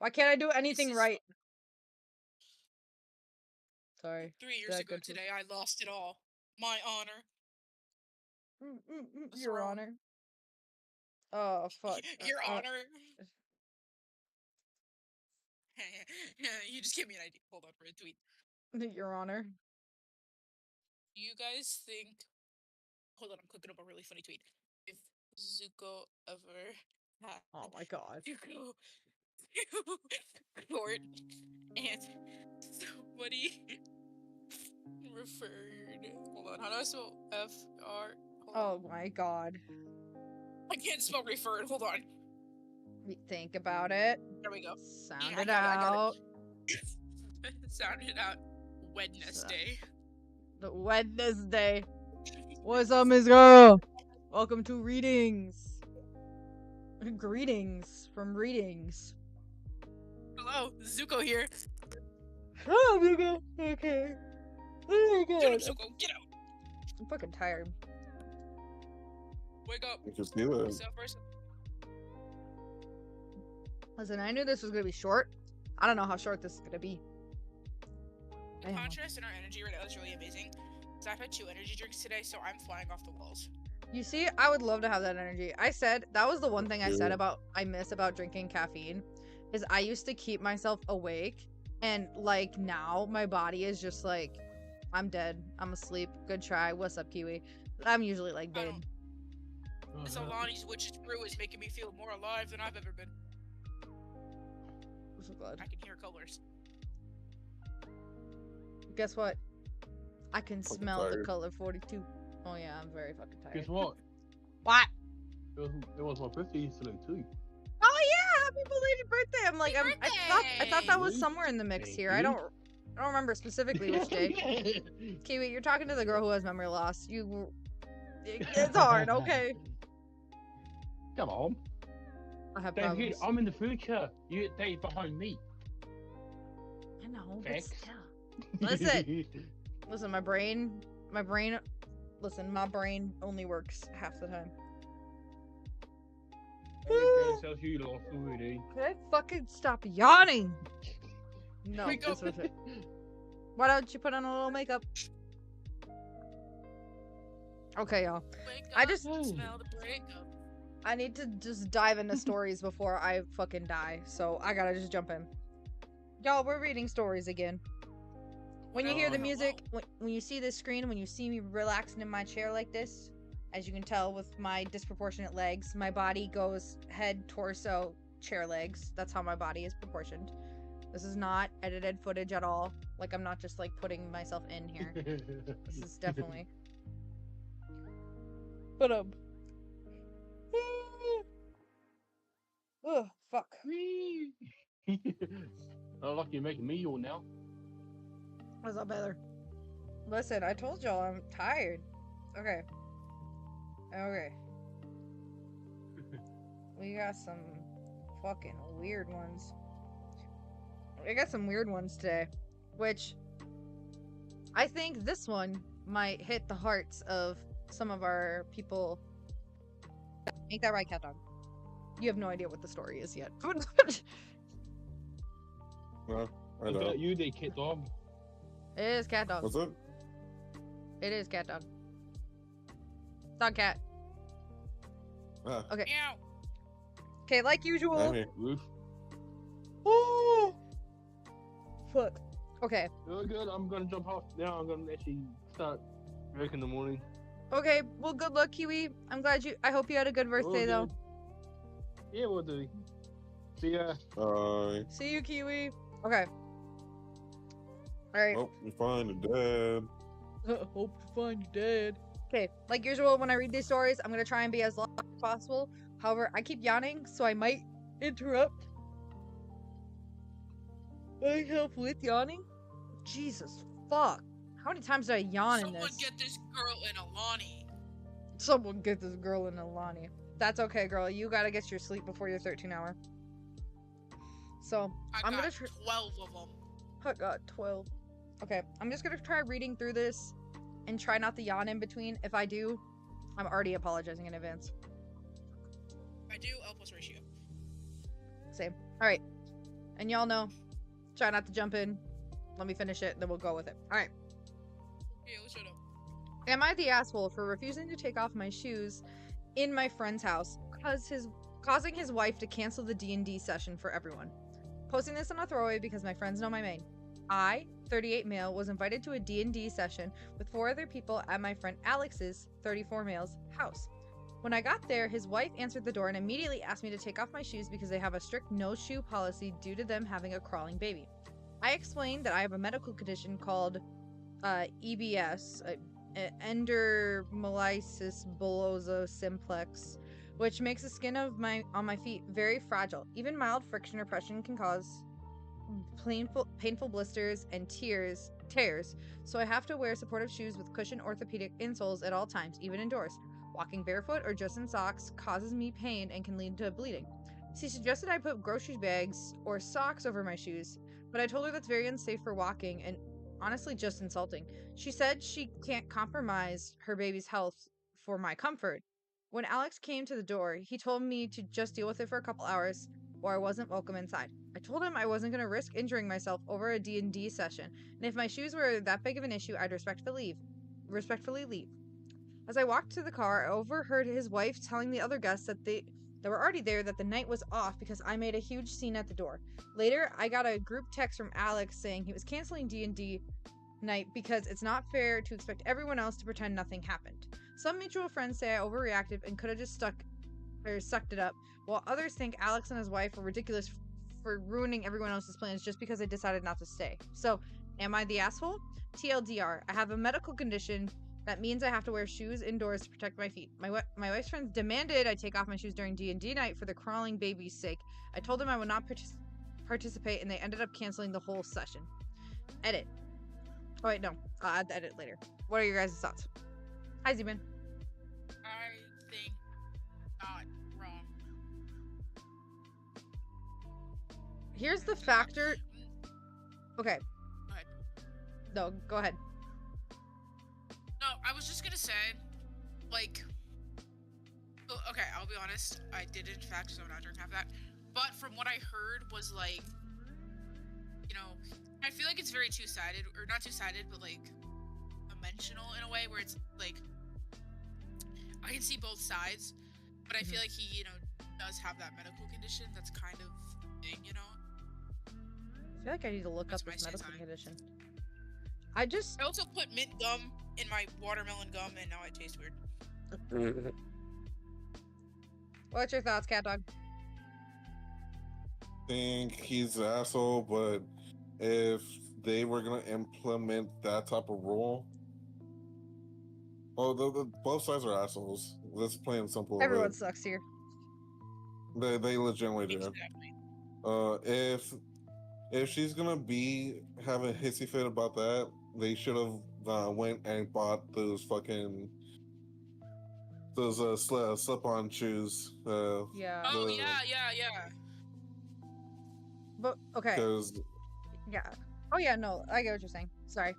Why can't I do anything right? Sorry. 3 years ago today, I lost it all. My honor. Your honor. Oh, fuck. Your honor. You just gave me an idea. Hold on for a tweet. Your honor. Do you guys think... Hold on, I'm clicking up a really funny tweet. If Zuko ever had Oh my god. to go to court and somebody referred... Hold on, how do I spell F-R... Oh my god. I can't spell referred, hold on. Think about it. There we go. Sound Yeah, it I got out. Sound it out. Wednesday. The Wednesday. What's up, Miss Girl? Welcome to Readings. Greetings from Readings. Hello, Zuko here. Oh, Zuko. Okay. Oh my god. Get up, Zuko, get out. I'm fucking tired. Wake up. You just knew it. Listen, I knew this was gonna be short. I don't know how short this is gonna be. The contrast in our energy right now is really amazing. Because I've had 2 energy drinks today, so I'm flying off the walls. You see, I would love to have that energy. I said, that was the one thing I said I miss about drinking caffeine, is I used to keep myself awake, and like now, my body is just like, I'm dead, I'm asleep, good try, what's up, Kiwi? I'm usually like dead. This Alani's witch's brew is making me feel more alive than I've ever been. I'm so glad. I can hear colors. Guess what? I can smell the color 42. Oh yeah, I'm very fucking tired. Guess what? What? It was my birthday yesterday too. Oh yeah, happy belated birthday! I'm like, I thought that was somewhere in the mix here. I don't remember specifically which day. Kiwi, you're talking to the girl who has memory loss. It's hard, okay? Come on. I have David, problems. I'm in the future. You get dated behind me. I know, but Facts. still. Listen, my brain only works half the time. Can I fucking stop yawning? No, this was it. Why don't you put on a little makeup? Okay, y'all. I need to just dive into stories before I fucking die, so I gotta just jump in. Y'all, we're reading stories again. When you hear the music, when you see this screen, when you see me relaxing in my chair like this, as you can tell with my disproportionate legs, my body goes head, torso, chair legs. That's how my body is proportioned. This is not edited footage at all. Like, I'm not just, like, putting myself in here. This is definitely... But, oh, fuck. I like you're making me yawn now. What's up, better? Listen, I told y'all I'm tired. Okay. Okay. We got some fucking weird ones. I got some weird ones today. Which, I think this one might hit the hearts of some of our people. Ain't that right, cat dog? You have no idea what the story is yet. Well, I Is know. that you, they cat dog? It is cat dog. What's it? It is cat dog. Dog cat. Ah. Okay. Meow. Okay, like usual. Hey. Roof. Oh! Fuck. Okay. Oh, good. I'm gonna jump off now. I'm gonna actually start work in the morning. Okay, well, good luck, Kiwi. I hope you had a good birthday, though. Yeah, we'll do. See ya. Bye. See you, Kiwi. Okay. Alright. Hope you find your dad. Hope to find you dead. Okay, like usual, when I read these stories, I'm gonna try and be as long as possible. However, I keep yawning, so I might interrupt myself with yawning. Jesus fuck. How many times did I yawn in this? Someone get this girl in Alani. Someone get this girl in Alani. That's okay, girl. You gotta get your sleep before your 13-hour. So, I'm gonna 12 of them. I got 12. Okay, I'm just gonna try reading through this and try not to yawn in between. If I do, I'm already apologizing in advance. I do L plus ratio. Same. Alright. And y'all know, try not to jump in. Let me finish it, then we'll go with it. All right. Yeah, let's shut up. Am I the asshole for refusing to take off my shoes in my friend's house causing his wife to cancel the D&D session for everyone? Posting this on a throwaway because my friends know my main. I, 38 male, was invited to a D&D session with 4 other people at my friend Alex's, 34 male's, house. When I got there, his wife answered the door and immediately asked me to take off my shoes because they have a strict no-shoe policy due to them having a crawling baby. I explained that I have a medical condition called EBS, endermolysis bullosa simplex, which makes the skin on my feet very fragile. Even mild friction or pressure can cause painful blisters and tears, so I have to wear supportive shoes with cushioned orthopedic insoles at all times, even indoors. Walking barefoot or just in socks causes me pain and can lead to bleeding. She suggested I put grocery bags or socks over my shoes, but I told her that's very unsafe for walking and honestly just insulting. She said she can't compromise her baby's health for my comfort. When Alex came to the door, he told me to just deal with it for a couple hours or I wasn't welcome inside. I told him I wasn't going to risk injuring myself over a D&D session, and if my shoes were that big of an issue, I'd respectfully leave. As I walked to the car, I overheard his wife telling the other guests that were already there that the night was off because I made a huge scene at the door. Later, I got a group text from Alex saying he was canceling D&D night because it's not fair to expect everyone else to pretend nothing happened. Some mutual friends say I overreacted and could have just sucked it up, while others think Alex and his wife are ridiculous for ruining everyone else's plans just because they decided not to stay. So, am I the asshole? TLDR, I have a medical condition that means I have to wear shoes indoors to protect my feet. My wife's friends demanded I take off my shoes during D&D night for the crawling baby's sake. I told them I would not participate, and they ended up canceling the whole session. Edit. Oh wait, no. I'll add the edit later. What are your guys' thoughts? Hi, Zeman. I think not wrong. Here's the factor. Okay. Go ahead. No, go ahead. No, I was just gonna say, like, okay, I'll be honest, I did in fact so not during half that, but from what I heard was like, you know, I feel like it's very two-sided, or not two-sided, but like dimensional in a way where it's like, I can see both sides, but I feel like he, you know, does have that medical condition that's kind of thing, you know? I feel like I need to look That's up my this medical stance on it. condition. I also put mint gum in my watermelon gum, and now it tastes weird. What's your thoughts, Cat Dog? Think he's an asshole, but if they were gonna implement that type of rule, well, both sides are assholes. Let's plain and simple. Everyone sucks here. They legitimately do. Exactly. If she's gonna be having a hissy fit about that, they should have went and bought those slip-on shoes. Yeah. Oh, yeah. But okay. Because Yeah. Oh yeah, no, I get what you're saying. Sorry.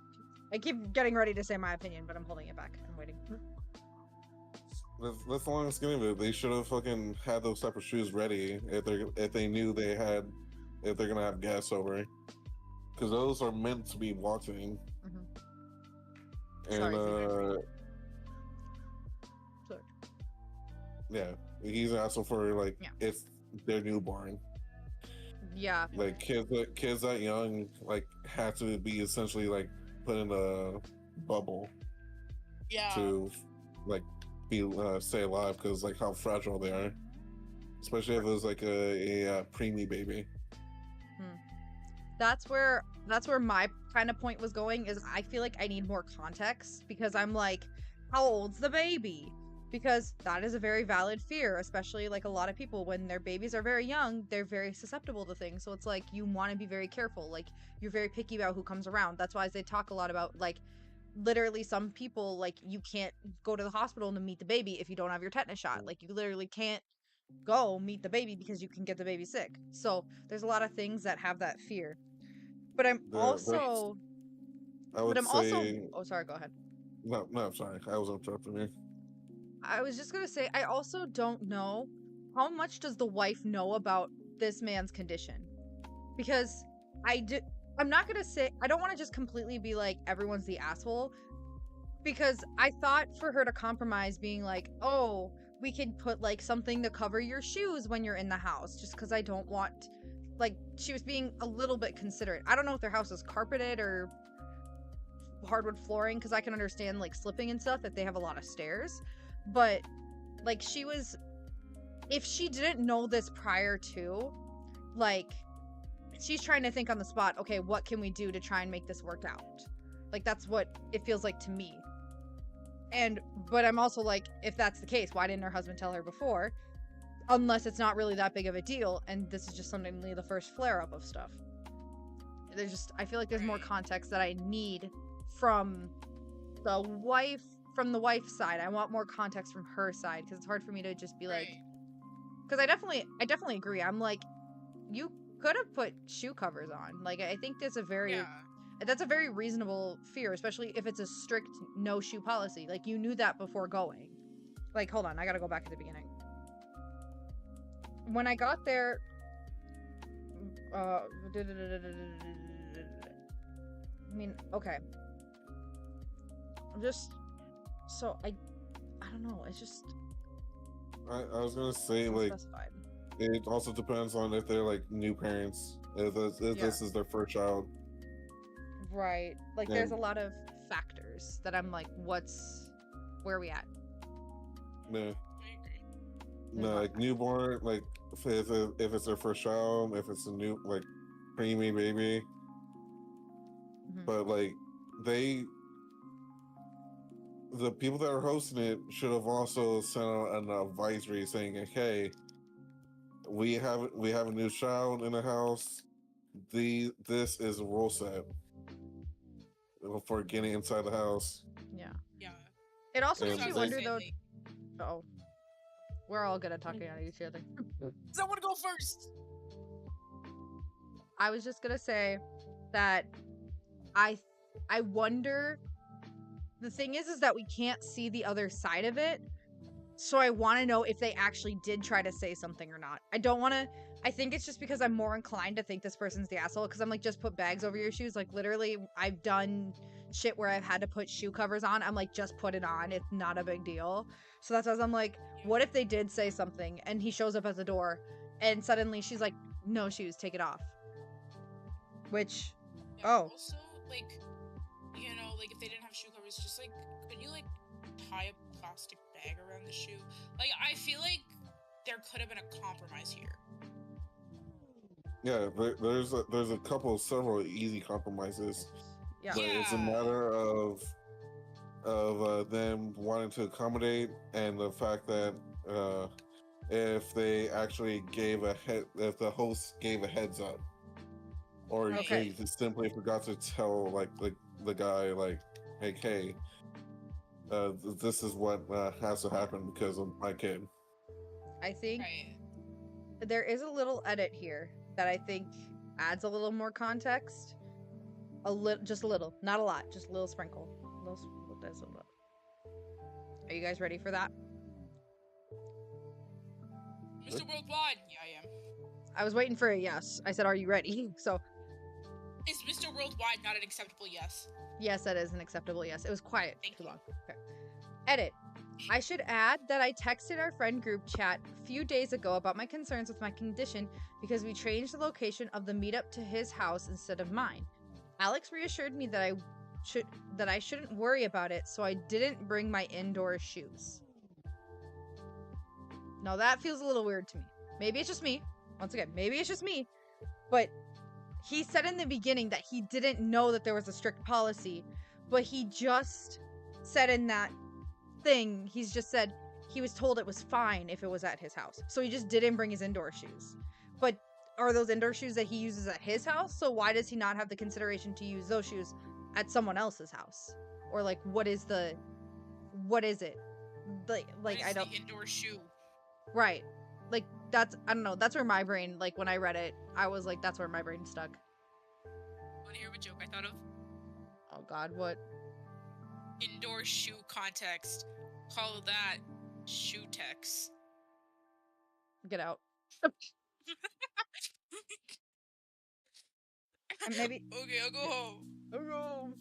I keep getting ready to say my opinion, but I'm holding it back. I'm waiting. that's the long and skinny of it. They should have fucking had those type of shoes ready if they knew if they're gonna have guests over, because those are meant to be walking. Mm-hmm. And Sorry. yeah, he's an asshole for like Yeah. it's their newborn. Yeah. Like kids that young like have to be essentially like put in a bubble Yeah. to like be stay alive, because like how fragile they are, especially if it was like a preemie baby. That's where my kind of point was going, is I feel like I need more context, because I'm like, how old's the baby? Because that is a very valid fear, especially like a lot of people, when their babies are very young, they're very susceptible to things. So it's like, you want to be very careful. Like, you're very picky about who comes around. That's why they talk a lot about, like, literally some people, like, you can't go to the hospital to meet the baby if you don't have your tetanus shot. Like, you literally can't go meet the baby because you can get the baby sick. So there's a lot of things that have that fear. But I'm also oh, sorry, go ahead. No, I'm sorry, I was interrupting you. I was just gonna say, I also don't know, how much does the wife know about this man's condition? because I'm not gonna say, I don't want to just completely be like everyone's the asshole, because I thought for her to compromise being like, oh, we could put like something to cover your shoes when you're in the house, just because I don't want, like, she was being a little bit considerate. I don't know if their house is carpeted or hardwood flooring, because I can understand like slipping and stuff if they have a lot of stairs, but like she was, if she didn't know this prior to, like, she's trying to think on the spot, okay, what can we do to try and make this work out? Like, that's what it feels like to me. But I'm also like, if that's the case, why didn't her husband tell her before? Unless it's not really that big of a deal, and this is just suddenly the first flare-up of stuff. I feel like there's more context that I need from the wife's side. I want more context from her side, because it's hard for me to just be like, because I definitely agree. I'm like, you could have put shoe covers on. Like, I think that's a very reasonable fear, especially if it's a strict no shoe policy. Like, you knew that before going. Like, hold on, I gotta go back to the beginning. When I got there, I mean, okay. I'm just, so I don't know. It's just. I was gonna say, like, it also depends on if they're like new parents. If this is their first child. Right. Like, there's a lot of factors that I'm like, where are we at? Yeah. No, like newborn, like if it's their first child, if it's a new, like, preemie baby. Mhm. But like the people that are hosting it should have also sent out an advisory saying, "Hey, we have a new child in the house. This is a rule set for getting inside the house." Yeah. Yeah. It also And makes you wonder though. Oh, we're all good at talking at each other. I want to go first. I was just gonna say that I wonder. The thing is that we can't see the other side of it. So I want to know if they actually did try to say something or not. I don't want to. I think it's just because I'm more inclined to think this person's the asshole, because I'm like, just put bags over your shoes. Like, literally, I've done shit where I've had to put shoe covers on. I'm like, just put it on. It's not a big deal. So that's why I'm like, what if they did say something and he shows up at the door and suddenly she's like, no shoes, take it off. Which, Also, like, you know, like if they didn't have shoe covers, just like, could you like tie a plastic bag around the shoe? Like, I feel like there could have been a compromise here. Yeah, there's several easy compromises. yeah. But it's a matter of them wanting to accommodate, and the fact that if they actually if the host gave a heads up, or they just simply forgot to tell like the guy, like, hey, this is what has to happen because of my kid. I think there is a little edit here that I think adds a little more context. Just a little, not a lot, just a little sprinkle. Are you guys ready for that? Mr. Worldwide. Yeah, I am. I was waiting for a yes. I said, are you ready? So. Is Mr. Worldwide not an acceptable yes? Yes, that is an acceptable yes. It was quiet too long. Okay. Edit. I should add that I texted our friend group chat a few days ago about my concerns with my condition because we changed the location of the meetup to his house instead of mine. Alex reassured me that I shouldn't worry about it, so I didn't bring my indoor shoes. Now that feels a little weird to me. Maybe it's just me. Once again, maybe it's just me. But he said in the beginning that he didn't know that there was a strict policy, but he just said in that thing, he's just said he was told it was fine if it was at his house. So he just didn't bring his indoor shoes. But are those indoor shoes that he uses at his house? So why does he not have the consideration to use those shoes at someone else's house? Or like, what is it? Like I don't. The indoor shoe. Right. Like, that's, I don't know, that's where my brain, like, when I read it, I was like, that's where my brain stuck. Want to hear what joke I thought of? Oh god, what? Indoor shoe context. Call that shoe text. Get out. And maybe Okay, I'll go home. oh,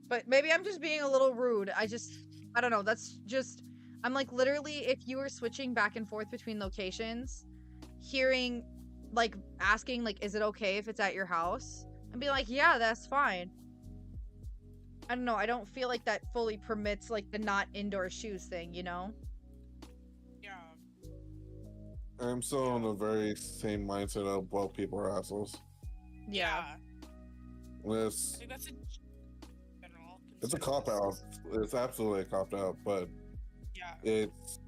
but maybe I'm just being a little rude. I don't know. That's just I'm like literally if you were switching back and forth between locations, hearing like asking like is it okay if it's at your house? And be like, "Yeah, that's fine." I don't know. I don't feel like that fully permits like the not indoor shoes thing, you know? Yeah. I'm still in the very same mindset of, well, people are assholes. Yeah. I It's, think that's a general it's a cop out. consensus. It's absolutely a cop out, but Yeah. it's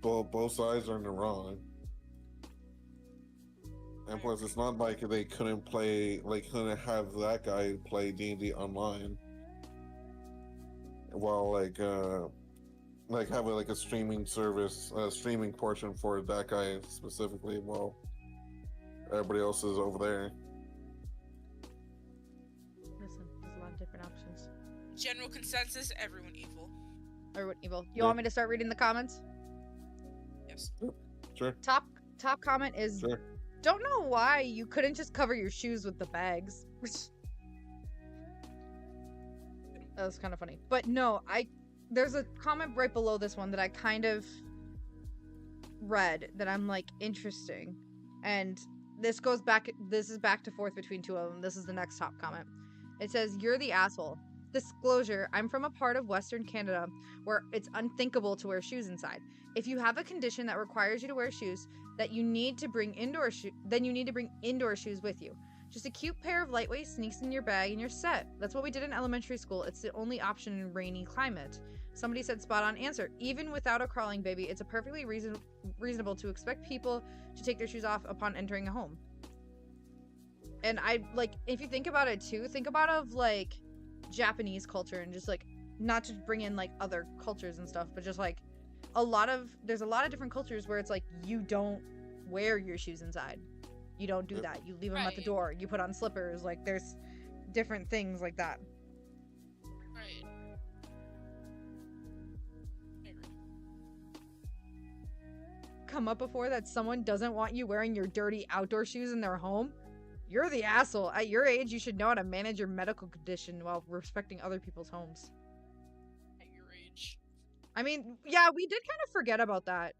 both sides are in the wrong. And plus, it's not like they couldn't play, like, couldn't have that guy play D&D online. While, like having like a streaming service, a streaming portion for that guy specifically, while everybody else is over there. Listen, there's a lot of different options. General consensus: everyone evil. Everyone evil. You want me to start reading the comments? Yes. Sure. Top comment is Sure. don't know why you couldn't just cover your shoes with the bags. That was kind of funny. But no, there's a comment right below this one that I kind of read that I'm like interesting. And this is back to forth between two of them. This is the next top comment. It says, "You're the asshole. Disclosure, I'm from a part of Western Canada where it's unthinkable to wear shoes inside. If you have a condition that requires you to wear shoes, then you need to bring indoor shoes with you. Just a cute pair of lightweight sneaks in your bag and you're set. That's what we did in elementary school. It's the only option in rainy climate." Somebody said spot on answer. Even without a crawling baby, it's a perfectly reasonable to expect people to take their shoes off upon entering a home. And I like, if you think about it too, think about of like Japanese culture and just like not to bring in like other cultures and stuff, but just like there's a lot of different cultures where it's like you don't wear your shoes inside. You don't do that. You leave them at the door. You put on slippers. Like there's different things like that. Right. I agree. Come up before that someone doesn't want you wearing your dirty outdoor shoes in their home? You're the asshole. At your age, you should know how to manage your medical condition while respecting other people's homes. At your age. I mean, yeah, we did kind of forget about that.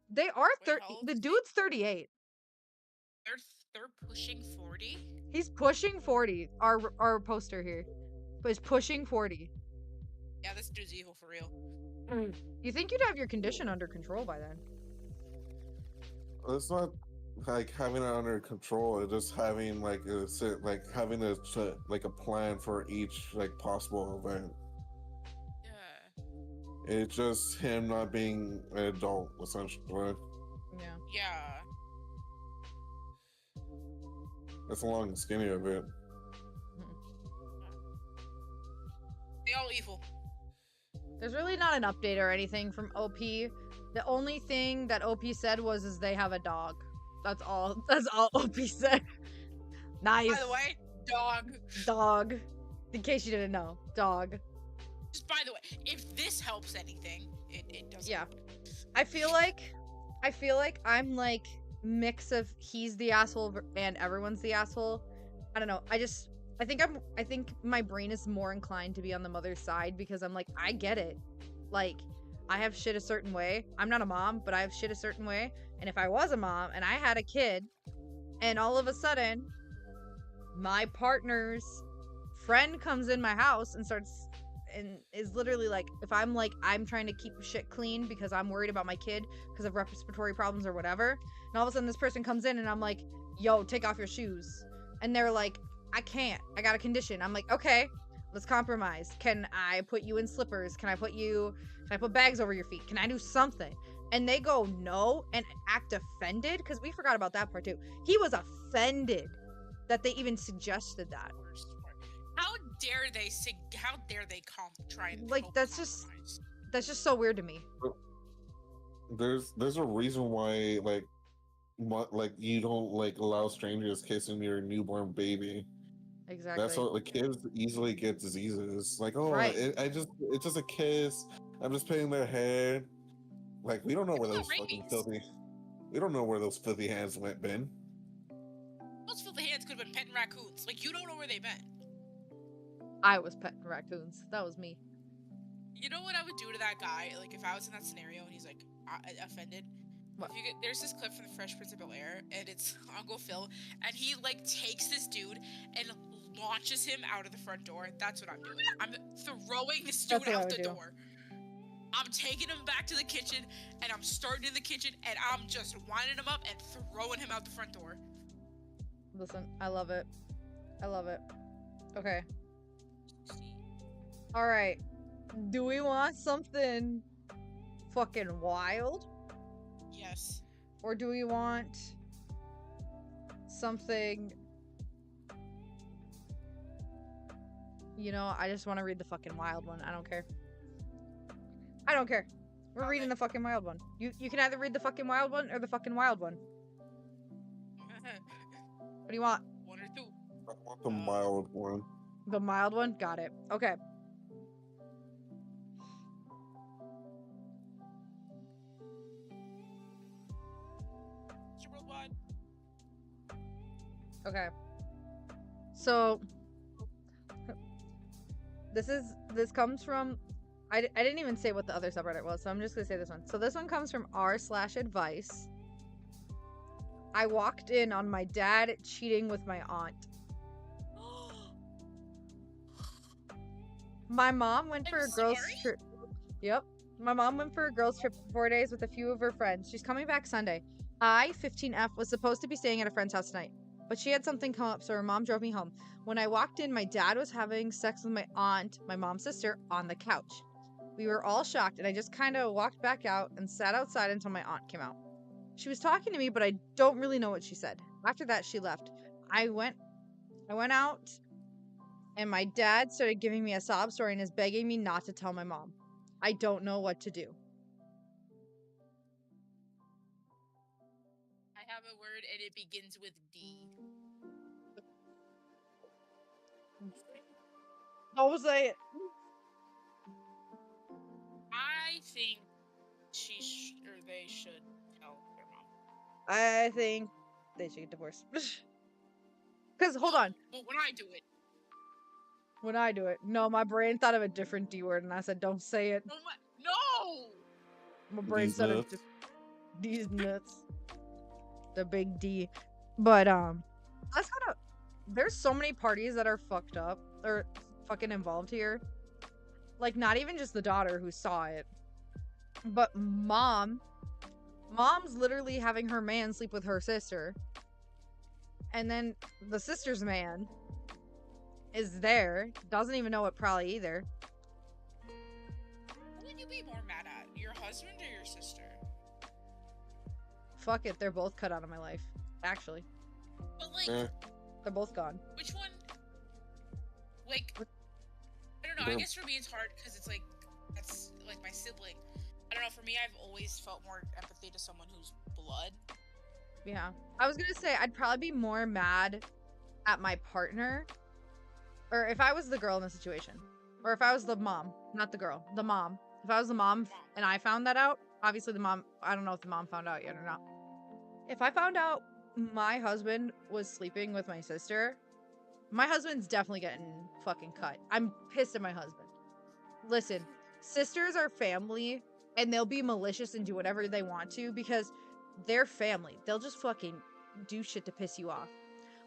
They are Wait, how old the is he? dude's 38. They're pushing 40. He's pushing 40. Our poster here. But he's pushing 40. Yeah, this dude's evil for real. You think you'd have your condition under control by then? It's not like having it under control. It's just having like having a plan for each like possible event. Yeah. It's just him not being an adult, essentially. Yeah. Yeah. That's the long and skinny of it. They all evil. There's really not an update or anything from OP. The only thing that OP said was they have a dog. That's all. That's all OP said. Nice. By the way, dog. Dog. In case you didn't know. Dog. Just by the way, if this helps anything, it doesn't. Yeah. I feel like I'm like mix of he's the asshole and everyone's the asshole. I don't know. I think my brain is more inclined to be on the mother's side because I'm like, I get it. Like, I have shit a certain way. I'm not a mom, but I have shit a certain way. And if I was a mom and I had a kid and all of a sudden my partner's friend comes in my house and is literally like, if I'm like, I'm trying to keep shit clean because I'm worried about my kid because of respiratory problems or whatever. And all of a sudden this person comes in and I'm like, yo, take off your shoes. And they're like, I can't. I got a condition. I'm like, okay, let's compromise. Can I put you in slippers? Can I put bags over your feet? Can I do something? And they go no and act offended because we forgot about that part too. He was offended that they even suggested that. How dare they try and like help that's compromise? just so weird to me. There's a reason why like you don't like allow strangers kissing your newborn baby. Exactly. That's what, like, kids easily get diseases. Like, oh, Right. it's just a kiss. I'm just petting their hair. Like, we don't know where those Rabies. we don't know where those filthy hands went, Ben. Those filthy hands kids could have been petting raccoons. Like, you don't know where they've been. I was petting raccoons. That was me. You know what I would do to that guy? Like, if I was in that scenario and he's like offended. What? If you get, there's this clip from the Fresh Prince of Bel-Air, and it's Uncle Phil, and he like takes this dude and launches him out of the front door. That's what I'm doing. I'm throwing this dude out the door. I'm taking him back to the kitchen, and I'm starting in the kitchen, and I'm just winding him up and throwing him out the front door. Listen, I love it. I love it. Okay. Alright. Do we want something fucking wild? Yes. Or do we want something... You know, I just want to read the fucking wild one. I don't care. I don't care. We're reading the fucking wild one. You can either read the fucking wild one or the fucking wild one. What do you want? One or two. I want the mild one. The mild one? Got it. Okay. Worldwide. Okay. So this comes from I didn't even say what the other subreddit was, so I'm just gonna say this one. So this one comes from r/advice. I walked in on my dad cheating with my aunt. My mom went for a girls trip. Yep. My mom went for a girls trip for 4 days with a few of her friends. She's coming back Sunday. I, 15F, was supposed to be staying at a friend's house tonight, but she had something come up, so her mom drove me home. When I walked in, my dad was having sex with my aunt, my mom's sister, on the couch. We were all shocked, and I just kind of walked back out and sat outside until my aunt came out. She was talking to me, but I don't really know what she said. After that, she left. I went out, and my dad started giving me a sob story and is begging me not to tell my mom. I don't know what to do. I have a word, and it begins with D. Don't say it. I think they should tell their mom. I think they should get divorced. Because, hold on. But when I do it. When I do it. No, my brain thought of a different D word, and I said, don't say it. No! My brain These said nuts. it. These nuts. The big D. But, that's kind of... There's so many parties that are fucked up, or fucking involved here. Like, not even just the daughter who saw it, but mom's literally having her man sleep with her sister, and then the sister's man is there, doesn't even know it probably either. Who would you be more mad at, your husband or your sister? Fuck it, they're both cut out of my life, actually. But like, they're both gone. Which one? Like, I don't know. I guess for me it's hard because it's like that's like my sibling. I don't know. For me, I've always felt more empathy to someone who's blood. Yeah, I was gonna say I'd probably be more mad at my partner, or if I was the girl in the situation, or if I was the mom, not the girl, the mom. If I was the mom and I found that out, obviously the mom. I don't know if the mom found out yet or not. If I found out my husband was sleeping with my sister, my husband's definitely getting fucking cut. I'm pissed at my husband. Listen, sisters are family, and they'll be malicious and do whatever they want to because they're family. They'll just fucking do shit to piss you off.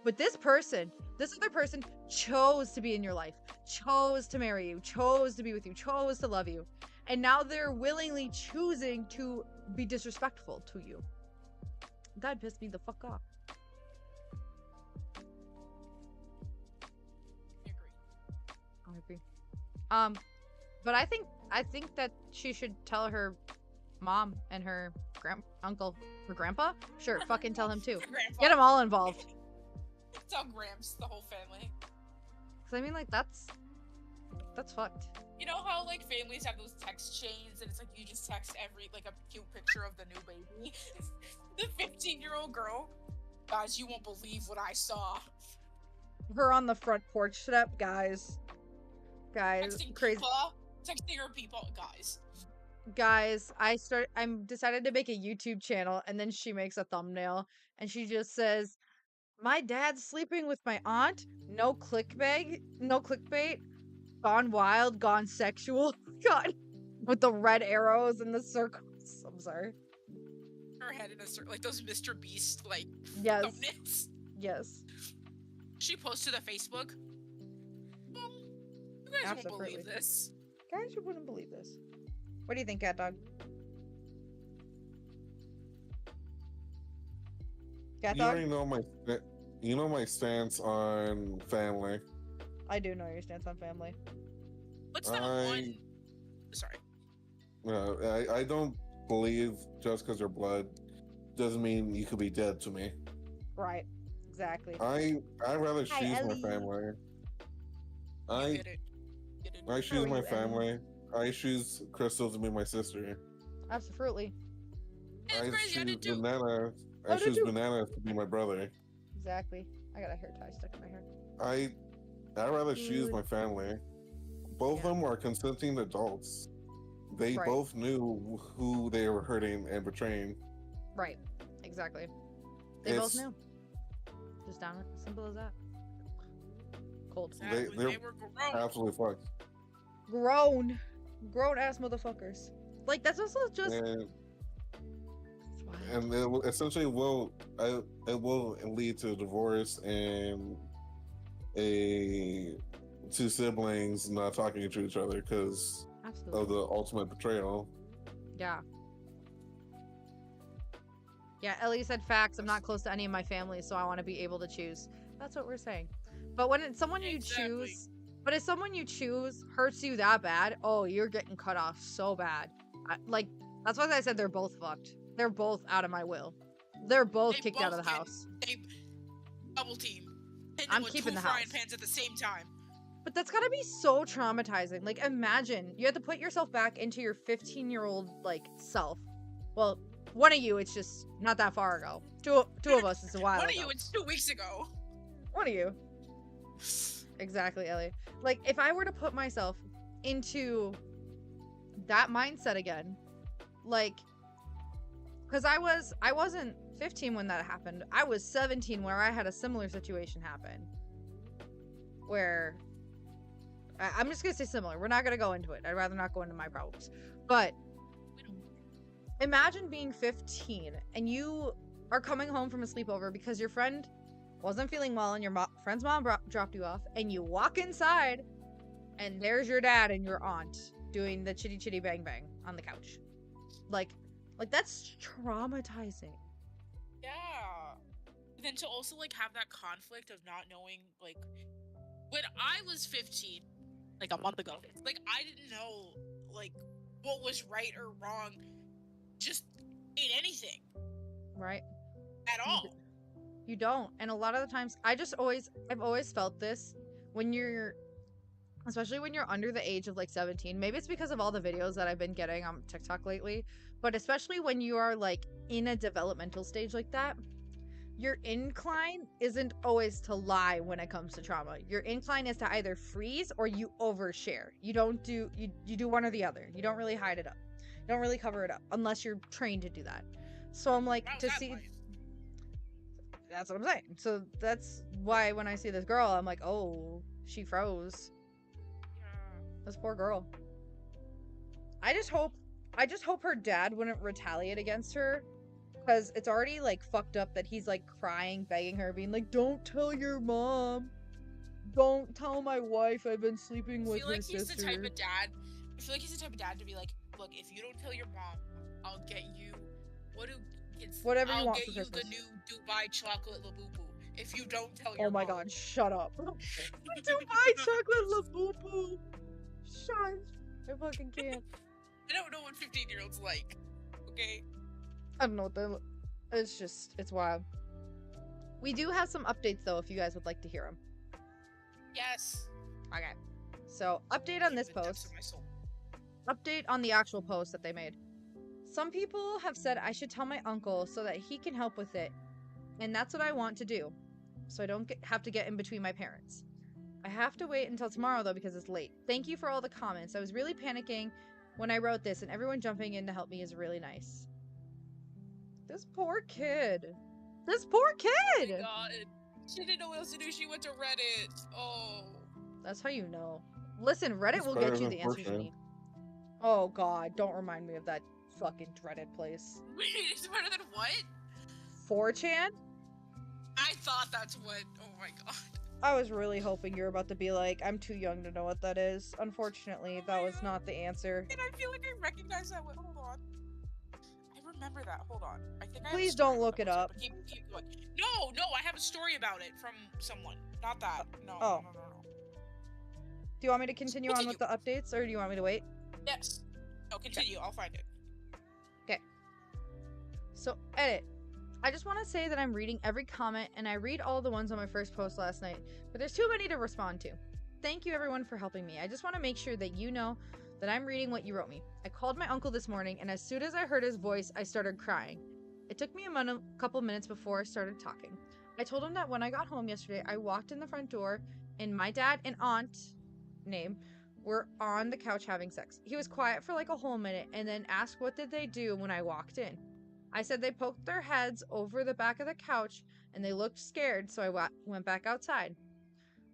But this other person chose to be in your life, chose to marry you, chose to be with you, chose to love you. And now they're willingly choosing to be disrespectful to you. That pissed me the fuck off. I agree. But I think that she should tell her mom and her uncle, her grandpa. Sure, fucking tell him too. Get them all involved. Tell Gramps, the whole family. Cause I mean, like that's fucked. You know how like families have those text chains, and it's like you just text every like a cute picture of the new baby. The 15-year-old girl. Guys, you won't believe what I saw. Her on the front porch step, guys. Texting Crazy. People, texting her people, Guys, I decided to make a YouTube channel, and then she makes a thumbnail, and she just says, My dad's sleeping with my aunt. No clickbait. No clickbait. Gone wild. Gone sexual. God. With the red arrows and the circles. I'm sorry. Her head in a circle, like those Mr. Beast like Yes. thumbnails. Yes. She posted to Facebook. You guys Absolutely. won't believe this. Guys, you wouldn't believe this. What do you think, Cat Dog? Cat You Dog? already know my stance on family. I do know your stance on family. What's that one? Sorry. No, I don't believe just because you're blood doesn't mean you could be dead to me. Right. Exactly. I'd rather Hi, choose my Ellie. family. You get it. Get it. I How choose are my you, Ellie? family. I choose Crystal to be my sister. Absolutely. It's I crazy. I choose did too. Banana. I I did choose too. Banana to be my brother. Exactly. I got a hair tie stuck in my hair. I'd rather choose Dude. my family. Both Yeah. of them are consenting adults. They Right. both knew who they were hurting and betraying. Right. Exactly. They both It's- knew. Just down it. Simple as that. Cold. Exactly. they're They were grown. Absolutely fucked. Grown. Grown ass motherfuckers. Like, that's also just. And It's wild. and it essentially will lead to a divorce and two siblings not talking to each other because Absolutely. of the ultimate betrayal. Yeah. Yeah, Ellie said facts. I'm not close to any of my family, so I want to be able to choose. That's what we're saying. But when it's someone you Exactly. choose, but if someone you choose hurts you that bad, oh, you're getting cut off so bad. Like, that's why I said they're both fucked. They're both out of my will. They're both They kicked out of both the get- house. They double team. Hit I'm them with keeping two the frying house. pans at the same time. But that's gotta be so traumatizing. Like, imagine you have to put yourself back into your 15-year-old like self. Well, one of you, it's just not that far ago. Two of us, it's a while One ago. of you, it's 2 weeks ago. One of you. Exactly, Ellie. Like, if I were to put myself into that mindset again, like, because I wasn't 15 when that happened. I was 17 where I had a similar situation happen. Where I'm just gonna say similar. We're not gonna go into it. I'd rather not go into my problems. But imagine being 15 and you are coming home from a sleepover because your friend wasn't feeling well and your friend's mom dropped you off, and you walk inside and there's your dad and your aunt doing the chitty chitty bang bang on the couch. Like that's traumatizing. Yeah. Then to also like have that conflict of not knowing, like, when I was 15, like a month ago, like I didn't know like what was right or wrong, just in anything Right? at all. You don't. And a lot of the times I've always felt this when you're, especially when you're under the age of like 17. Maybe it's because of all the videos that I've been getting on TikTok lately, but especially when you are like in a developmental stage like that, your incline isn't always to lie when it comes to trauma. Your incline is to either freeze or you overshare. You do one or the other. You don't really hide it up. You don't really cover it up unless you're trained to do that. So I'm like, How's to that see, life? that's what I'm saying. So that's why when I see this girl, I'm like, oh, she froze. Yeah. This poor girl. I just hope her dad wouldn't retaliate against her, because it's already like fucked up that he's like crying, begging her, being like, don't tell your mom. Don't tell my wife I've been sleeping I with feel her like he's sister. the type of dad. I feel like he's the type of dad to be like, look, if you don't tell your mom, I'll get you Whatever you I'll want get for you Christmas. the new Dubai chocolate labubu. If you don't tell your Oh my mom. god, shut up. Dubai chocolate labubu. Shut. I fucking can't. I don't know what 15-year-olds like. Okay. I don't know what the. It's wild. We do have some updates though, if you guys would like to hear them. Yes. Okay. So, update on this In the depths post. of my soul. Update on the actual post that they made. Some people have said I should tell my uncle so that he can help with it, and that's what I want to do, so I don't have to get in between my parents. I have to wait until tomorrow though because it's late. Thank you for all the comments. I was really panicking when I wrote this, and everyone jumping in to help me is really nice. This poor kid. This poor Oh my kid! god. She didn't know what else to do. She went to Reddit. Oh. That's how you know. Listen, Reddit It's will better get you than the answers you 4chan. need. Oh god, don't remind me of that fucking dreaded place. Wait, it's better than what? 4chan? I thought that's what. Oh my god. I was really hoping you were about to be like, I'm too young to know what that is. Unfortunately, that was not the answer. And I feel like I recognize that one. Hold on. I remember that. Hold on. I think I have a Please story don't about look that it website, up. but keep going. No, I have a story about it from someone. Not that. No, Oh. no. Do you want me to continue on with the updates, or do you want me to wait? Yes. No, continue. I'll find it. Okay. So, edit. I just want to say that I'm reading every comment, and I read all the ones on my first post last night, but there's too many to respond to. Thank you everyone for helping me. I just want to make sure that you know that I'm reading what you wrote me. I called my uncle this morning, and as soon as I heard his voice, I started crying. It took me a couple minutes before I started talking. I told him that when I got home yesterday, I walked in the front door, and my dad and aunt, name, were on the couch having sex. He was quiet for like a whole minute, and then asked what did they do when I walked in. I said they poked their heads over the back of the couch, and they looked scared, so I went back outside.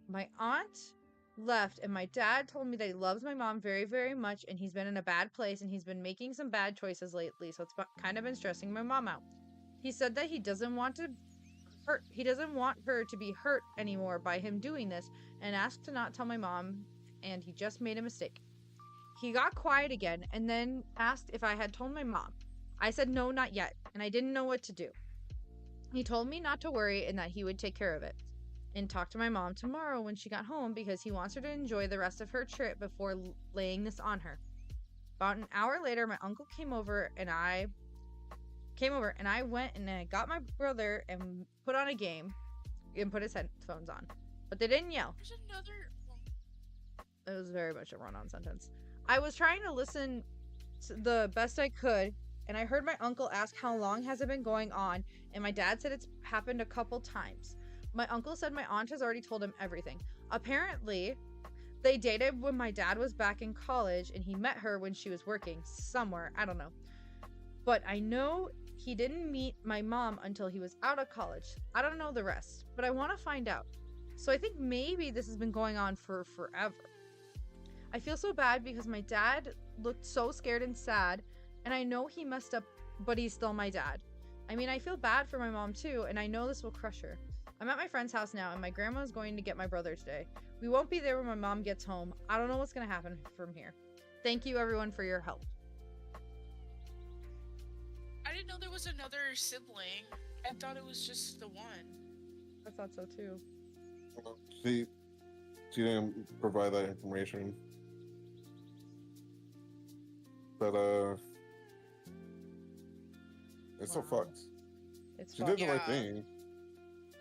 My aunt left, and my dad told me that he loves my mom very, very much, and he's been in a bad place, and he's been making some bad choices lately, so it's kind of been stressing my mom out. He said that he doesn't want her to be hurt anymore by him doing this, and asked to not tell my mom, and he just made a mistake. He got quiet again, and then asked if I had told my mom. I said no, not yet, and I didn't know what to do. He told me not to worry and that he would take care of it, and talk to my mom tomorrow when she got home because he wants her to enjoy the rest of her trip before laying this on her. About an hour later, my uncle came over and I went and I got my brother and put on a game and put his headphones on. But they didn't yell. There's another. It was very much a run-on sentence. I was trying to listen to the best I could, and I heard my uncle ask how long has it been going on, and my dad said it's happened a couple times. My uncle said my aunt has already told him everything. Apparently, they dated when my dad was back in college, and he met her when she was working somewhere, I don't know. But I know he didn't meet my mom until he was out of college. I don't know the rest, but I want to find out. So I think maybe this has been going on for forever. I feel so bad because my dad looked so scared and sad, and I know he messed up, but he's still my dad. I mean, I feel bad for my mom too, and I know this will crush her. I'm at my friend's house now, and my grandma's going to get my brother today. We won't be there when my mom gets home. I don't know what's going to happen from here. Thank you everyone for your help. I didn't know there was another sibling. I thought it was just the one. I thought so too. She didn't provide that information. But it's so Wow. fucked. It's She fucked. did the right Yeah. thing.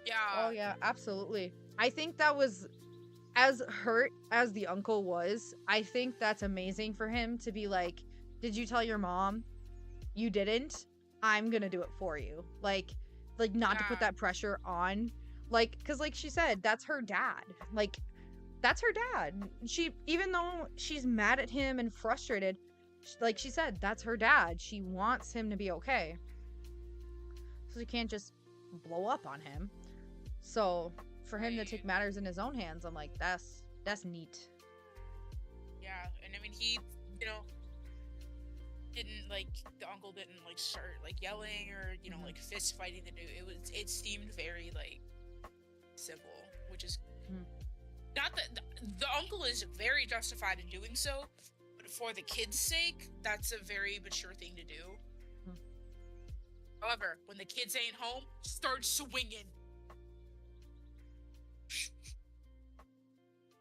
Yeah. Oh yeah, absolutely. I think that was as hurt as the uncle was. I think that's amazing for him to be like, "Did you tell your mom? You didn't. I'm going to do it for you." Like not to put Yeah. that pressure on. Like cuz like she said, that's her dad. Like that's her dad. She even though she's mad at him and frustrated, like she said, that's her dad. She wants him to be okay. So she can't just blow up on him. So for him to take matters in his own hands, I'm like, that's neat. Yeah, and I mean he, didn't like the uncle didn't like start like yelling or like fist fighting the dude. It seemed very like civil, which is not that the uncle is very justified in doing so, but for the kids' sake, that's a very mature thing to do. However, when the kids ain't home, start swinging.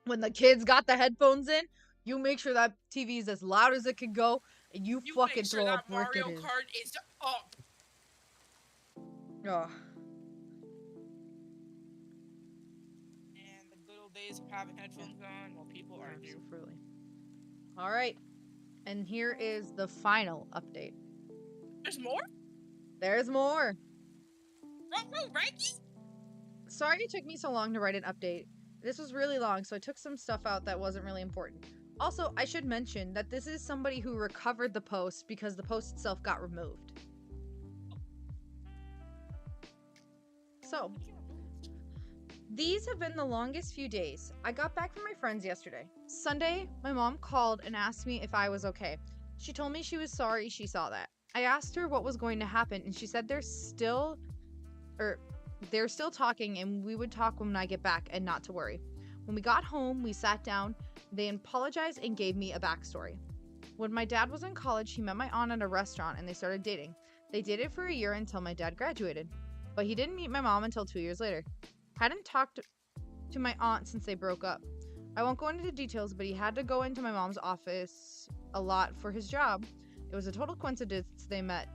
When the kids got the headphones in, you make sure that TV is as loud as it can go, and you fucking make sure throw a that brick at Mario it. Kart is up. Ugh. And the good old days of having headphones on while people argue. Absolutely. All right, and here is the final update. There's more? There's more. Reggie? Sorry it took me so long to write an update. This was really long, so I took some stuff out that wasn't really important. Also, I should mention that this is somebody who recovered the post because the post itself got removed. So, These have been the longest few days. I got back from my friends yesterday. Sunday, my mom called and asked me if I was okay. She told me she was sorry she saw that. I asked her what was going to happen, and she said they're still talking, and we would talk when I get back and not to worry. When we got home, we sat down. They apologized and gave me a backstory. When my dad was in college, he met my aunt at a restaurant and they started dating. They dated for a year until my dad graduated, but he didn't meet my mom until 2 years later. Hadn't talked to my aunt since they broke up. I won't go into the details, but he had to go into my mom's office a lot for his job. It was a total coincidence they met,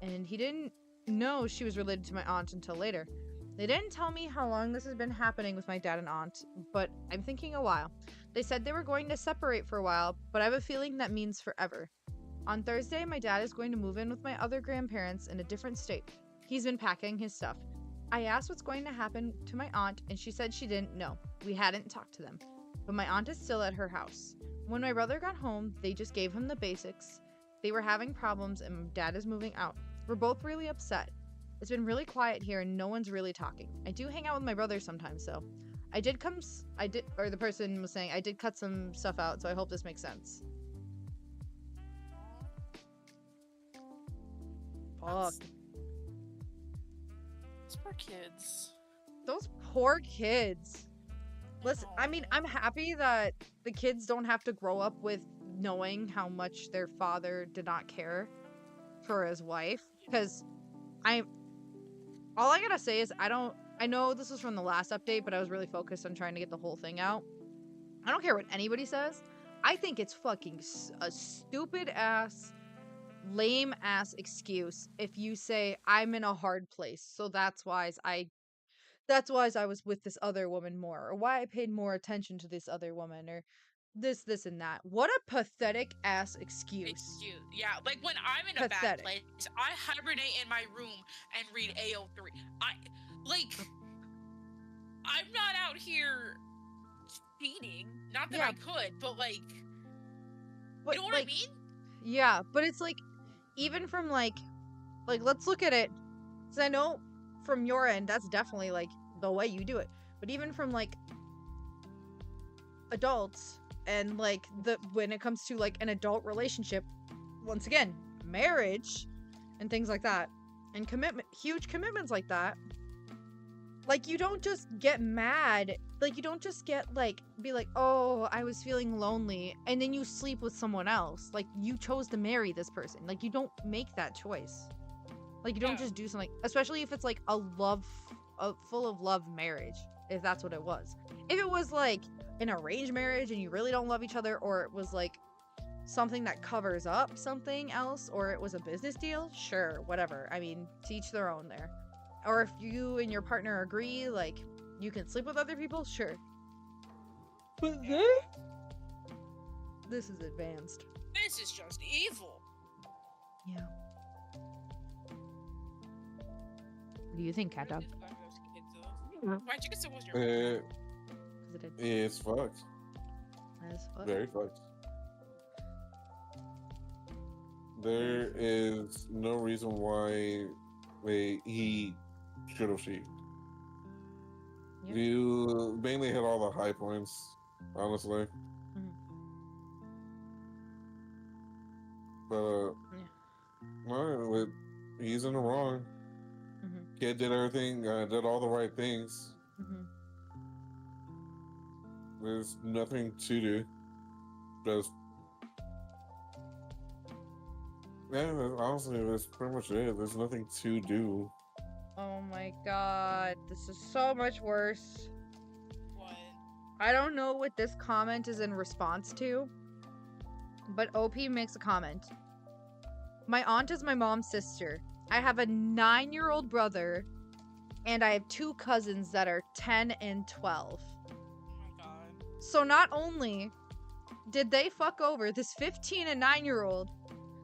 and he didn't know she was related to my aunt until later. They didn't tell me how long this has been happening with my dad and aunt, but I'm thinking a while. They said they were going to separate for a while, but I have a feeling that means forever. On Thursday, my dad is going to move in with my other grandparents in a different state. He's been packing his stuff. I asked what's going to happen to my aunt, and she said she didn't know. We hadn't talked to them. But my aunt is still at her house. When my brother got home, they just gave him the basics. They were having problems, and my dad is moving out. We're both really upset. It's been really quiet here, and no one's really talking. I do hang out with my brother sometimes, though. The person was saying, I did cut some stuff out, so I hope this makes sense. Fuck. Those poor kids. Those poor kids. Listen, I mean, I'm happy that the kids don't have to grow up with knowing how much their father did not care for his wife. Because all I gotta say is I know this was from the last update, but I was really focused on trying to get the whole thing out. I don't care what anybody says. I think it's fucking a stupid ass, lame ass excuse if you say I'm in a hard place, so that's why I was with this other woman more, or why I paid more attention to this other woman, or this and that. What a pathetic ass excuse. Yeah, like when I'm in a bad place, I hibernate in my room and read AO3. I'm not out here cheating. Not that I could, but you know what I mean? Yeah, but it's like, even from like let's look at it, because I know from your end that's definitely like the way you do it, but even from like adults and like when it comes to like an adult relationship, once again, marriage and things like that, and huge commitments like that, like you don't just get mad, like you don't just get be like, oh, I was feeling lonely, and then you sleep with someone else. Like, you chose to marry this person. Like, you don't make that choice. Like, you don't just do something, especially if it's like a full of love marriage, if that's what it was. If it was like an arranged marriage and you really don't love each other, or it was like something that covers up something else, or it was a business deal, sure, whatever. I mean, to each their own there. Or if you and your partner agree, like, you can sleep with other people, sure. But this is advanced. This is just evil. Yeah. What do you think, Cat Dog? Why'd you get so close to your It's fucked. As fuck. Very fucked. There is no reason why he should have cheated. Yeah. You mainly hit all the high points, honestly. But well, he's in the wrong. Kid did everything, did all the right things. There's nothing to do. Just honestly, that's pretty much it. There's nothing to do. Oh my god, this is so much worse. What? I don't know what this comment is in response to, but OP makes a comment. My aunt is my mom's sister. I have a 9-year-old brother, and I have 2 cousins that are 10 and 12. Oh my god. So not only did they fuck over this 15 and 9-year-old,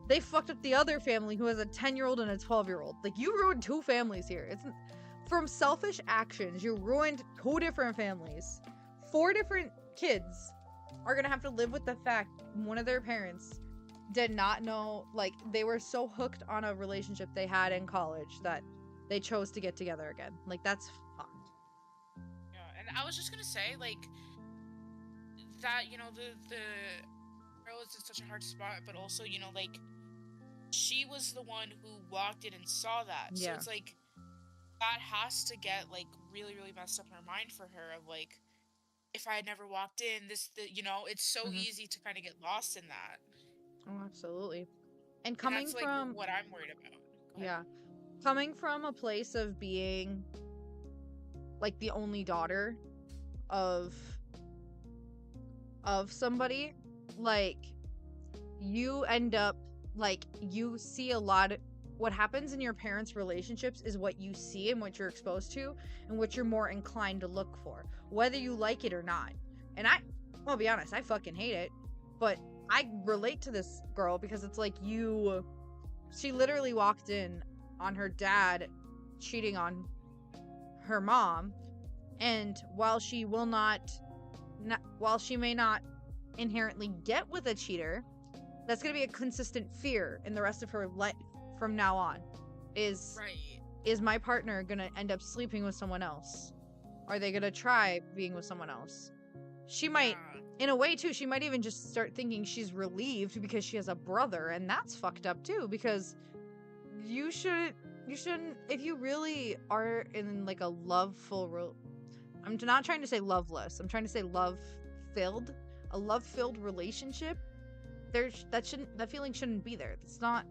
they fucked up the other family who has a 10-year-old and a 12-year-old. Like, you ruined 2 families here. It's from selfish actions, you ruined 2 different families. 4 different kids are gonna have to live with the fact one of their parents did not know, like, they were so hooked on a relationship they had in college that they chose to get together again. Like, that's fucked. Yeah, and I was just gonna say, like, that, you know, the girl is in such a hard spot, but also, you know, like, she was the one who walked in and saw that. So Yeah. it's like, that has to get, like, really, really messed up in her mind for her of, like, if I had never walked in, you know, it's so Mhm. easy to kind of get lost in that. Oh, absolutely. And And coming that's, like, from, what I'm worried about. Go ahead. yeah, coming from a place of being like the only daughter of somebody, like, you end up, like, you see a lot what happens in your parents' relationships is what you see and what you're exposed to and what you're more inclined to look for, whether you like it or not. And I'll be honest, I fucking hate it, but I relate to this girl because it's like she literally walked in on her dad cheating on her mom, and while she may not inherently get with a cheater, that's going to be a consistent fear in the rest of her life from now on. Is my partner going to end up sleeping with someone else? Are they going to try being with someone else? She might, in a way too, she might even just start thinking she's relieved because she has a brother, and that's fucked up too, because you shouldn't, if you really are in like a loveful I'm not trying to say loveless, I'm trying to say love-filled, a love-filled relationship, that feeling shouldn't be there. It's not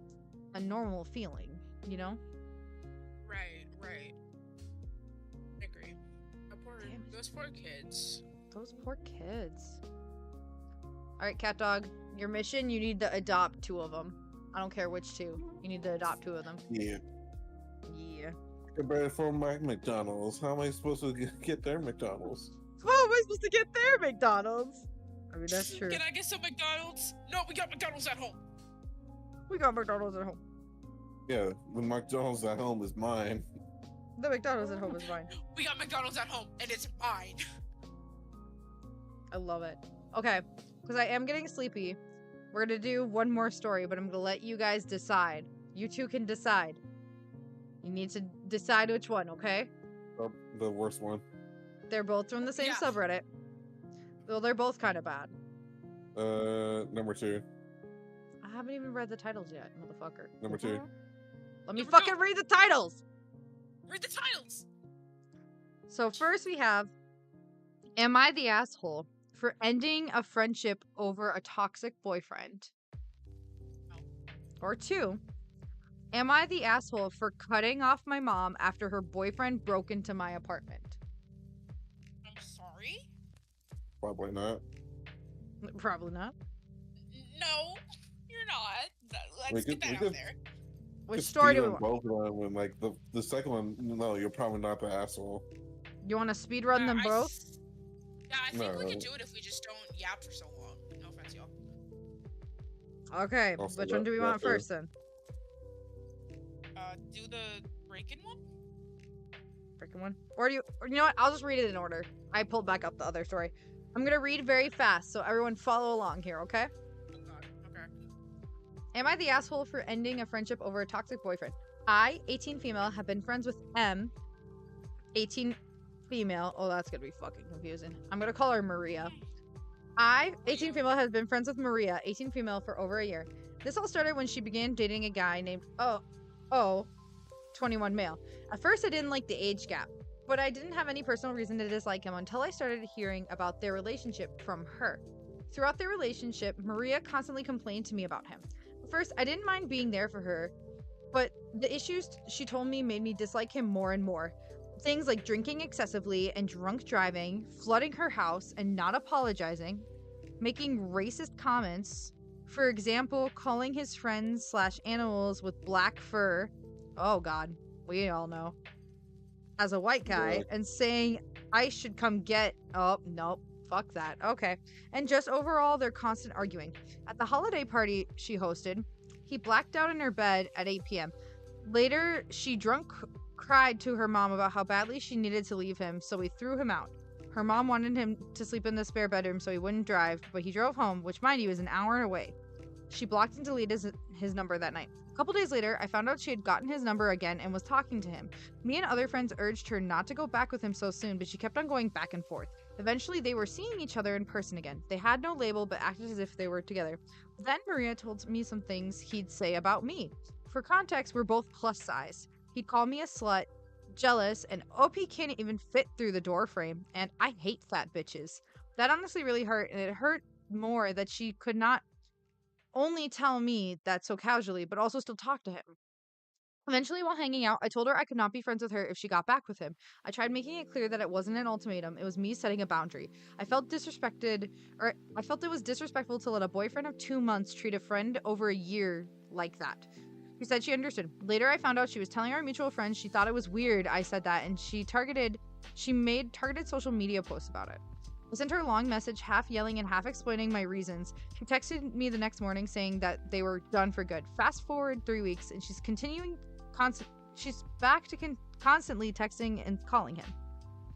a normal feeling, you know? Right. I agree. Those poor kids. Those poor kids. Alright, cat dog, your mission, you need to adopt 2 of them. I don't care which 2. You need to adopt 2 of them. Yeah. Yeah. Compared for my McDonald's, how am I supposed to get their McDonald's? How am I supposed to get their McDonald's? I mean, that's true. Can I get some McDonald's? No, we got McDonald's at home. We got McDonald's at home. Yeah, the McDonald's at home is mine. The McDonald's at home is mine. We got McDonald's at home, and it's mine. I love it. Okay, because I am getting sleepy. We're gonna do one more story, but I'm gonna let you guys decide. You 2 can decide. You need to decide which one, okay? The worst one. They're both from the same subreddit. Well, they're both kind of bad. Number 2. I haven't even read the titles yet, motherfucker. Number 2. Let me Number fucking 2. read the titles! Read the titles! So first we have, am I the asshole for ending a friendship over a toxic boyfriend? No. Or 2, am I the asshole for cutting off my mom after her boyfriend broke into my apartment? I'm sorry? Probably not. Probably not. No, you're not. Let's get that out there. Which story do we want? want? Both of them, and like the second one, no, you're probably not the asshole. You want to speedrun them both? Yeah, I think we No. could do it if we just don't yap for so long. No offense, y'all. Okay, Also, which one do we want that's first then? Do the break-in one? Freaking one. Or you know what? I'll just read it in order. I pulled back up the other story. I'm gonna read very fast, so everyone follow along here, okay? Oh god, okay. Am I the asshole for ending a friendship over a toxic boyfriend? I, 18 female, have been friends with M, 18 female. Oh, that's gonna be fucking confusing. I'm gonna call her Maria. I, 18 female, has been friends with Maria, 18 female, for over a year. This all started when she began dating a guy named 21 male. At first, I didn't like the age gap, but I didn't have any personal reason to dislike him until I started hearing about their relationship from her. Throughout their relationship, Maria constantly complained to me about him. At first, I didn't mind being there for her, but the issues she told me made me dislike him more and more. Things like drinking excessively and drunk driving, flooding her house and not apologizing, making racist comments, for example, calling his friends / animals with black fur, oh god, we all know, as a white guy, Yeah. and saying I should come get, oh, nope, fuck that, okay. And just overall, their constant arguing. At the holiday party she hosted, he blacked out in her bed at 8 p.m. Later, she drunk cried to her mom about how badly she needed to leave him, so he threw him out. Her mom wanted him to sleep in the spare bedroom so he wouldn't drive, but he drove home, which mind you is an hour away. She blocked and deleted his number that night. A couple days later, I found out she had gotten his number again and was talking to him. Me and other friends urged her not to go back with him so soon, but she kept on going back and forth. Eventually, they were seeing each other in person again. They had no label, but acted as if they were together. Then Maria told me some things he'd say about me. For context, we're both plus size. He'd call me a slut, jealous, and OP can't even fit through the door frame, and I hate fat bitches. That honestly really hurt, and it hurt more that she could not only tell me that so casually, but also still talk to him. Eventually, while hanging out, I told her I could not be friends with her if she got back with him. I tried making it clear that it wasn't an ultimatum, it was me setting a boundary. I felt it was disrespectful to let a boyfriend of 2 months treat a friend over a year like that. She said she understood. Later, I found out she was telling our mutual friends she thought it was weird I said that, and she made targeted social media posts about it. I sent her a long message, half yelling and half explaining my reasons. She texted me the next morning saying that they were done for good. Fast forward 3 weeks, and she's back to constantly texting and calling him.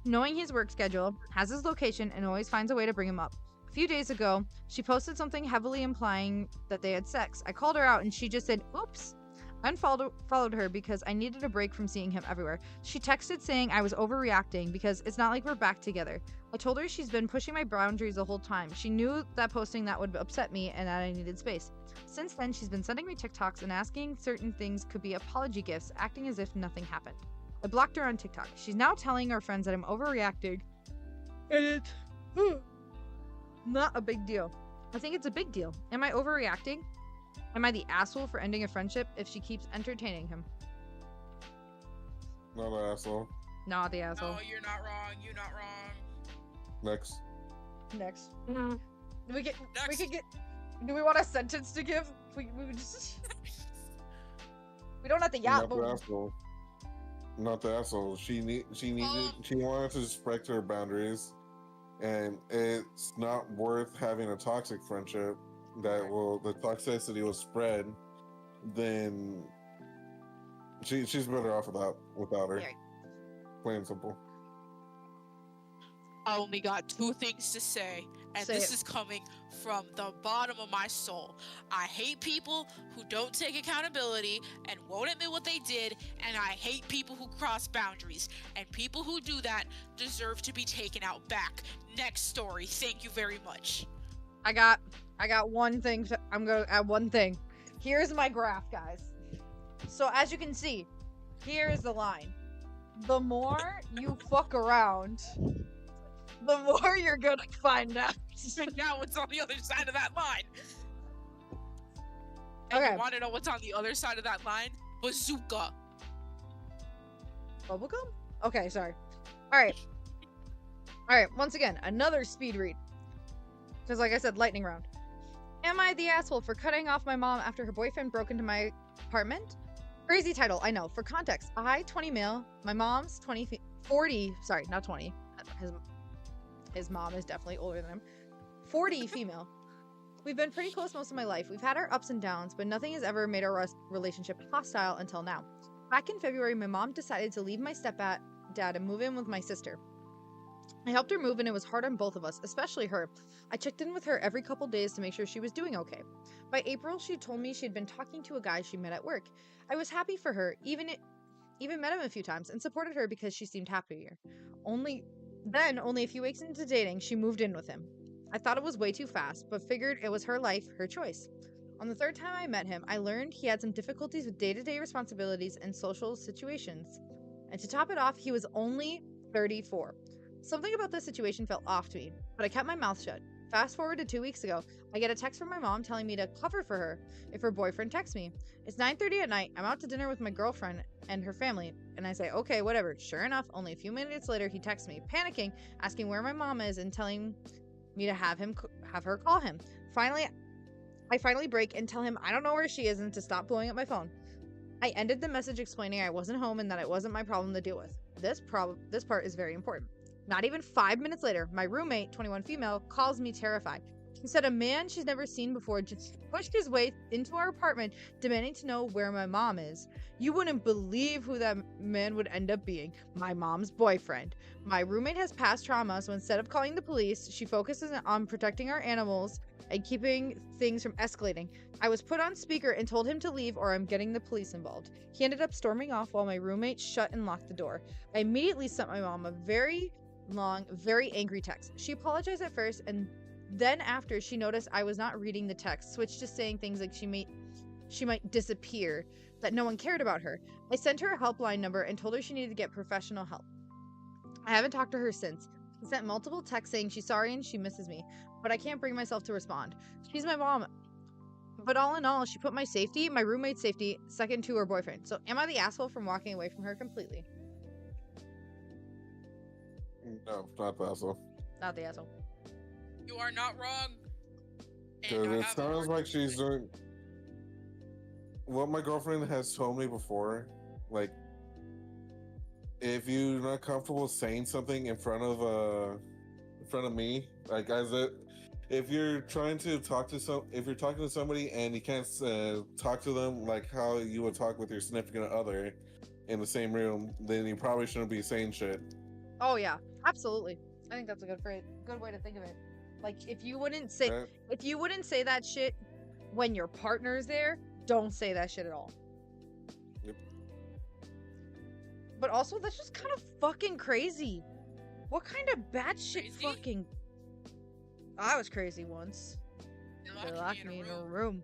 Knowing his work schedule, has his location, and always finds a way to bring him up. A few days ago, she posted something heavily implying that they had sex. I called her out, and she just said, "Oops." I unfollowed her because I needed a break from seeing him everywhere. She texted saying I was overreacting because it's not like we're back together. I told her she's been pushing my boundaries the whole time. She knew that posting that would upset me and that I needed space. Since then, she's been sending me TikToks and asking certain things could be apology gifts, acting as if nothing happened. I blocked her on TikTok. She's now telling our friends that I'm overreacting, and it's not a big deal. I think it's a big deal. Am I overreacting? Am I the asshole for ending a friendship if she keeps entertaining him? Not an asshole. Not the asshole. No, you're not wrong. You're not wrong. Next. Next. Next. Do we want a sentence to give? We we don't have to yap. Not the asshole. Not the asshole. She wanted to respect her boundaries, and it's not worth having a toxic friendship that the toxicity will spread. Then she's better off without her. Yeah. Plain and simple. I only got 2 things to say, and this is coming from the bottom of my soul. I hate people who don't take accountability and won't admit what they did, and I hate people who cross boundaries, and people who do that deserve to be taken out back. Next story. Thank you very much. I got one thing. I'm gonna add one thing. Here's my graph, guys. So as you can see, here is the line. The more you fuck around, the more you're gonna find out. Now what's on the other side of that line? And Okay. you want to know what's on the other side of that line? Bazooka. Bubblegum? Okay, sorry. Alright, once again, another speed read. Because like I said, lightning round. Am I the asshole for cutting off my mom after her boyfriend broke into my apartment? Crazy title, I know. For context, I, 20 male, my mom's 40, sorry, not 20. His mom is definitely older than him. 40 female. We've been pretty close most of my life. We've had our ups and downs, but nothing has ever made our relationship hostile until now. Back in February, my mom decided to leave my stepdad and move in with my sister. I helped her move, and it was hard on both of us, especially her. I checked in with her every couple days to make sure she was doing okay. By April, she told me she'd been talking to a guy she met at work. I was happy for her, even met him a few times, and supported her because she seemed happier. Only a few weeks into dating, she moved in with him. I thought it was way too fast, but figured it was her life, her choice. On the 3rd time I met him, I learned he had some difficulties with day-to-day responsibilities and social situations. And to top it off, he was only 34. Something about this situation felt off to me, but I kept my mouth shut. Fast forward to 2 weeks ago, I get a text from my mom telling me to cover for her if her boyfriend texts me. It's 9:30 at night, I'm out to dinner with my girlfriend and her family, and I say, okay, whatever. Sure enough, only a few minutes later, he texts me, panicking, asking where my mom is and telling me to have her call him. I finally break and tell him I don't know where she is and to stop blowing up my phone. I ended the message explaining I wasn't home and that it wasn't my problem to deal with. This part is very important. Not even 5 minutes later, my roommate, 21 female, calls me terrified. She said a man she's never seen before just pushed his way into our apartment, demanding to know where my mom is. You wouldn't believe who that man would end up being. My mom's boyfriend. My roommate has past trauma, so instead of calling the police, she focuses on protecting our animals and keeping things from escalating. I was put on speaker and told him to leave or I'm getting the police involved. He ended up storming off while my roommate shut and locked the door. I immediately sent my mom a very long, very angry text. She apologized at first, and then after she noticed I was not reading the text, switched to saying things like she might disappear, that no one cared about her. I sent her a helpline number and told her she needed to get professional help. I haven't talked to her since. She sent multiple texts saying she's sorry and she misses me, but I can't bring myself to respond. She's my mom. But all in all, she put my safety, my roommate's safety, second to her boyfriend. So am I the asshole from walking away from her completely? No, not the asshole. Not the asshole. You are not wrong. Because it sounds like she's doing what my girlfriend has told me before. Like, if you're not comfortable saying something in front of me, like if you're trying to talk to if you're talking to somebody and you can't talk to them like how you would talk with your significant other in the same room, then you probably shouldn't be saying shit. Oh yeah, absolutely. I think that's a good way to think of it. Like if you wouldn't say that shit when your partner's there, don't say that shit at all. Yep. But also that's just kind of fucking crazy. What kind of bad shit fucking I was crazy once. They locked me in a room.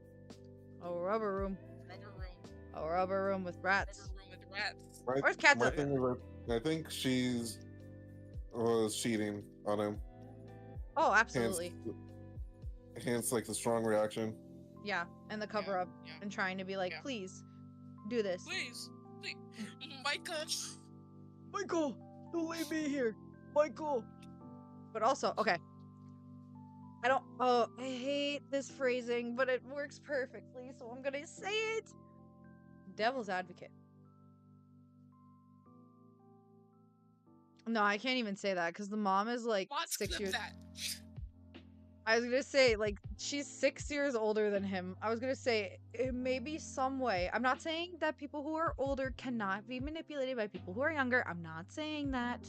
A rubber room. A rubber room with rats. Where's Cat? My thing is, I think she's was cheating on him. Oh, absolutely. Hence like the strong reaction. Yeah, and the cover up and trying to be like, please, do this. Please. Michael, don't leave me here. Michael. But also, okay. I hate this phrasing, but it works perfectly, so I'm gonna say it. Devil's advocate. No, I can't even say that because the mom is like 6 years. I was gonna say, like, she's 6 years older than him. I was gonna say, it may be some way. I'm not saying that people who are older cannot be manipulated by people who are younger. I'm not saying that.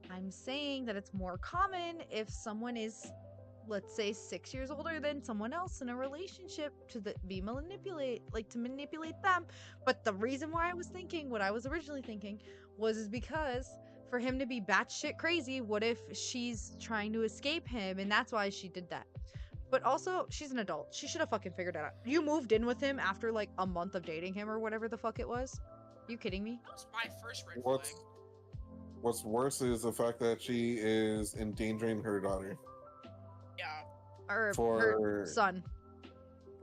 I'm saying that it's more common if someone is, let's say, 6 years older than someone else in a relationship to manipulate them. But the reason why I was thinking what I was originally thinking is because for him to be batshit crazy, what if she's trying to escape him and that's why she did that? But also, she's an adult. She should have fucking figured it out. You moved in with him after like a month of dating him or whatever the fuck it was? You kidding me? That was my first red flag. What's worse is the fact that she is endangering her daughter. Yeah. Or her son.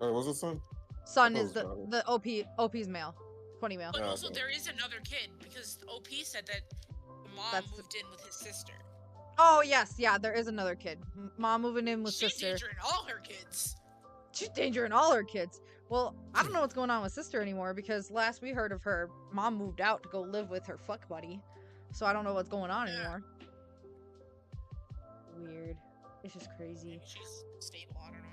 Was it son? Son is the OP's male. 20 male. But also there is another kid because OP said that mom moved in with his sister. Oh yes, yeah, there is another kid. Mom moving in with sister. She's endangering all her kids. She's endangering all her kids. Well, I don't know what's going on with sister anymore because last we heard of her, mom moved out to go live with her fuck buddy. So I don't know what's going on anymore. Weird. It's just crazy. Maybe she's stable, I don't know.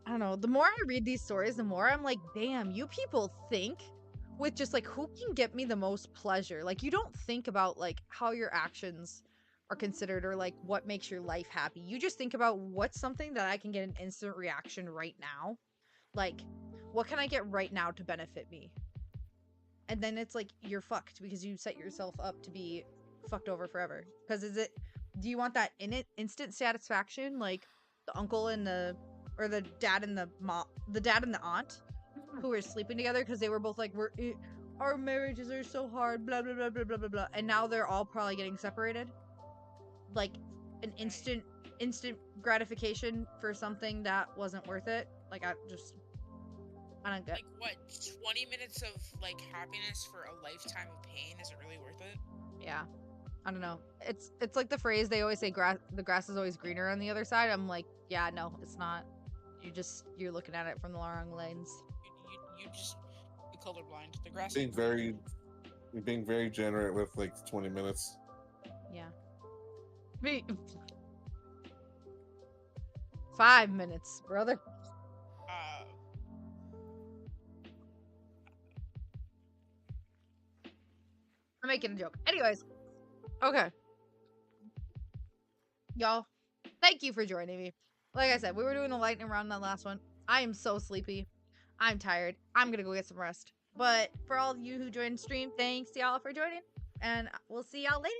I don't know. The more I read these stories, the more I'm like, damn, you people think with just like who can get me the most pleasure. Like you don't think about like how your actions are considered or like what makes your life happy. You just think about what's something that I can get an instant reaction right now. Like what can I get right now to benefit me? And then it's like you're fucked because you set yourself up to be fucked over forever. Because do you want that instant satisfaction like the uncle and the dad and the mom, the dad and the aunt who were sleeping together because they were both like our marriages are so hard, blah blah blah blah blah blah blah, and now they're all probably getting separated. Like an instant gratification for something that wasn't worth it. Like I don't get. Like what? 20 minutes of like happiness for a lifetime of pain? Is it really worth it? Yeah. I don't know. It's like the phrase they always say, the grass is always greener on the other side. I'm like, yeah, no, it's not. You're looking at it from the wrong lens. You're colorblind. The grass You're being very generous with like 20 minutes. Yeah. 5 minutes, brother. I'm making a joke. Anyways, okay. Y'all, thank you for joining me. Like I said, we were doing a lightning round in that last one. I am so sleepy. I'm tired. I'm gonna go get some rest. But for all of you who joined stream, thanks y'all for joining. And we'll see y'all later.